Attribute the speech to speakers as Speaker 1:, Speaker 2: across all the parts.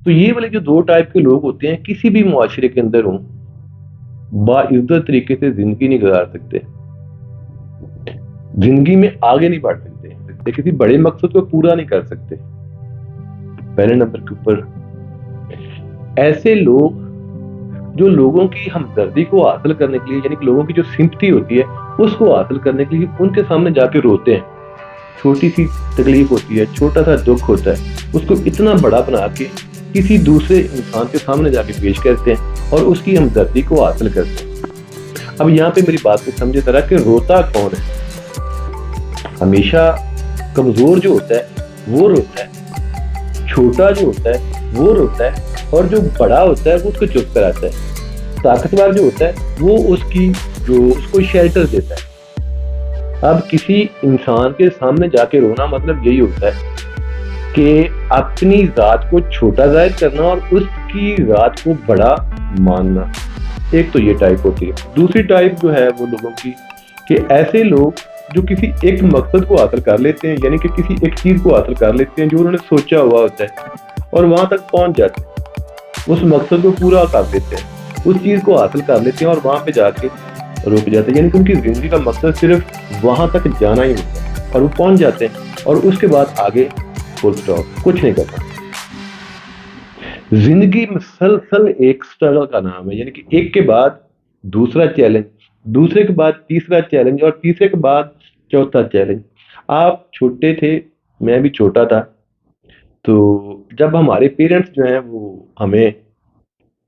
Speaker 1: तो ये वाले जो 2 टाइप के लोग होते हैं, किसी भी मुआशरे के अंदर हों, बाइज़्ज़त तरीके से ज़िंदगी नहीं गुज़ार सकते। ज़िंदगी में आगे नहीं बढ़ सकते, किसी बड़े मकसद को पूरा नहीं कर सकते। पहले नंबर के ऊपर ऐसे लोग जो लोगों की हमदर्दी को हासिल करने के लिए, यानी कि लोगों की जो सिंपैथी होती है, उसको हासिल करने के लिए उनके सामने जाके रोते हैं। छोटी-सी तकलीफ होती है, छोटा-सा दुःख होता है, उसको इतना बड़ा बना के किसी दूसरे इंसान के सामने जाके पेश करते हैं और उसकी हमदर्दी को हासिल करते हैं। अब यहाँ पे मेरी बात को समझे ज़रा कि रोता कौन है? हमेशा कमज़ोर जो होता है, वो रोता है, छोटा जो होता है, वो रोता है और जो बड़ा होता है, वो उसको चुप कराता है। ताकतवर जो होता है, वो उसको शेल्टर देता है। अब किसी इंसान के सामने जाके रोना मतलब यही होता है कि अपनी ज़ात को छोटा ज़ाहिर करना और उसकी ज़ात को बड़ा मानना। एक तो ये टाइप होती है। दूसरी टाइप जो है वो लोगों की, कि ऐसे लोग जो किसी एक मकसद को हासिल कर लेते हैं, यानी कि किसी एक चीज़ को हासिल कर लेते हैं जो उन्होंने सोचा हुआ होता है और वहाँ तक पहुँच जाते हैं। उस मकसद को पूरा कर देते हैं, उस चीज़ को हासिल कर लेते हैं और वहाँ पे जाके रुक जाते हैं। यानी कि उनकी ज़िंदगी का मकसद सिर्फ वहाँ तक जाना ही होता है और वो पहुँच जाते हैं और उसके बाद आगे फुल स्टॉप, कुछ नहीं करना। ज़िंदगी मुसलसल एक स्ट्रगल का नाम है, यानी कि एक के बाद दूसरा चैलेंज, दूसरे के बाद तीसरा चैलेंज और तीसरे के बाद चौथा चैलेंज। आप छोटे थे, मैं भी छोटा था, तो जब हमारे पेरेंट्स जो हैं वो हमें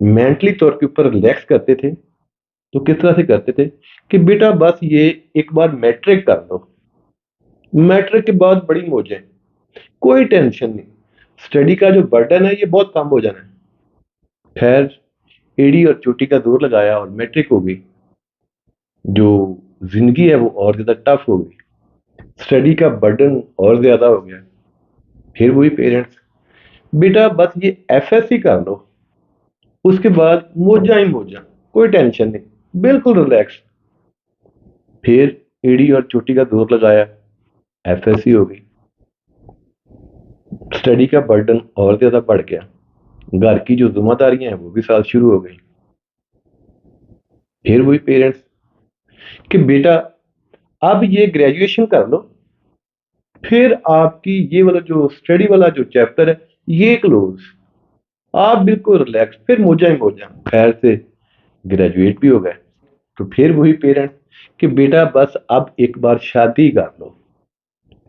Speaker 1: मेंटली तौर के ऊपर रिलैक्स करते थे, तो किस तरह से करते थे कि बेटा बस ये एक बार मैट्रिक कर लो, मैट्रिक के बाद बड़ी मौजें, कोई टेंशन नहीं, स्टडी का जो बर्डन है ये बहुत कम हो जाना है। खैर, एड़ी और चोटी का जोर लगाया और मैट्रिक हो गई। जो ज़िंदगी है वो और ज़्यादा टफ हो गई, स्टडी का बर्डन और ज़्यादा हो गया। फिर वही पेरेंट्स, बेटा बस ये एफएससी कर लो, उसके बाद मौजा ही मौजा, कोई टेंशन नहीं, बिल्कुल रिलैक्स। फिर एड़ी और चोटी का जोर लगाया, एफएससी हो गई, स्टडी का बर्डन और ज़्यादा बढ़ गया, घर की जो ज़िम्मेदारियाँ हैं वो भी साथ शुरू हो गई। फिर वही पेरेंट्स कि बेटा अब ये ग्रेजुएशन कर लो, फिर आपकी ये वाला जो स्टडी वाला जो चैप्टर है ये क्लोज, आप बिल्कुल रिलैक्स, फिर मौजा ही मौजा। खैर से ग्रेजुएट भी हो गए, तो फिर वही पेरेंट्स कि बेटा बस अब एक बार शादी कर लो,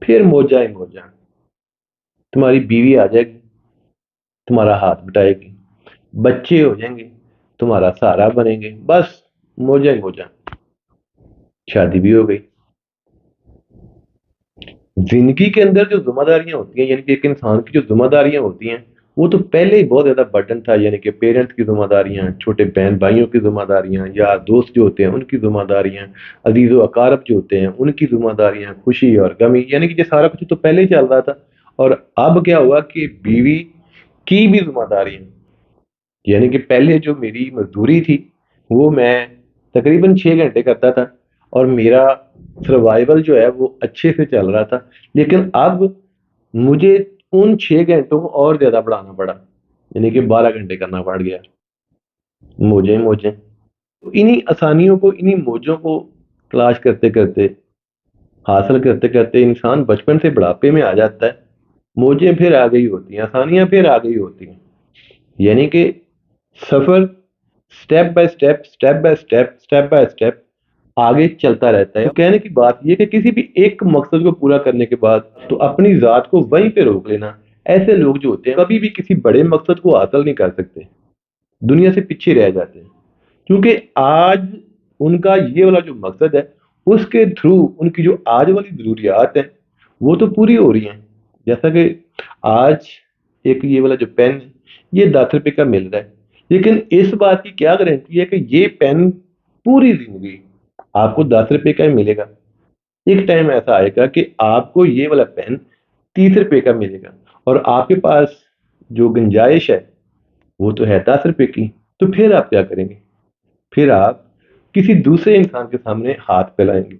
Speaker 1: फिर मौजा ही मौजा, तुम्हारी बीवी आ जाएगी, तुम्हारा हाथ बटाएगी, बच्चे हो जाएंगे, तुम्हारा सहारा बनेंगे, बस मौजा ही मौजा। शादी भी हो गई। ज़िंदगी के अंदर जो ज़िम्मेदारियाँ होती हैं, यानी कि एक इंसान की जो ज़िम्मेदारियाँ होती हैं, वो तो पहले ही बहुत ज़्यादा बर्डन था, यानी कि पेरेंट्स की ज़िम्मेदारियाँ, छोटे बहन-भाइयों की ज़िम्मेदारियाँ, यार दोस्त जो होते हैं उनकी ज़िम्मेदारियाँ, अज़ीज़-ओ-अक़ारब जो होते हैं उनकी ज़िम्मेदारियाँ, खुशी और गमी, यानी कि ये सारा कुछ तो पहले ही चल रहा था। और अब क्या हुआ कि बीवी की भी ज़िम्मेदारियाँ, यानी कि पहले जो मेरी मज़दूरी थी, वो मैं तकरीबन 6 घंटे करता था और मेरा सर्वाइवल जो है वो अच्छे से चल रहा था। लेकिन अब मुझे उन 6 घंटों को और ज़्यादा बढ़ाना पड़ा, यानी कि 12 घंटे करना पड़ गया। मौजें ही मौजें। तो इन्हीं आसानियों को, इन्हीं मौजों को तलाश करते-करते, हासिल करते-करते इंसान बचपन से बुढ़ापे में आ जाता है। मौजें फिर आ गई होती हैं, आसानियाँ फिर आ गई होती हैं। यानी कि सफ़र step by step, step by step, step by step आगे चलता रहता है। तो कहने की बात ये है कि किसी भी एक मकसद को पूरा करने के बाद तो अपनी ज़ात को वहीं पे रोक लेना। ऐसे लोग जो होते हैं कभी भी किसी बड़े मकसद को हासिल नहीं कर सकते, दुनिया से पीछे रह जाते हैं। क्योंकि आज उनका ये वाला जो मकसद है, उसके थ्रू उनकी जो आज वाली ज़रूरियात हैं, वो तो पूरी हो रही हैं। जैसा कि आज एक ये वाला जो पेन है, ये ₹10 का मिल रहा है। लेकिन इस बात की क्या गारंटी है कि ये पेन पूरी ज़िंदगी आपको ₹10 का ही मिलेगा। एक टाइम ऐसा आएगा कि आपको ये वाला पेन ₹30 का मिलेगा और आपके पास जो गुंजाइश है, वो तो है ₹10 की। तो फिर आप क्या करेंगे? फिर आप किसी दूसरे इंसान के सामने हाथ फैलाएँगे।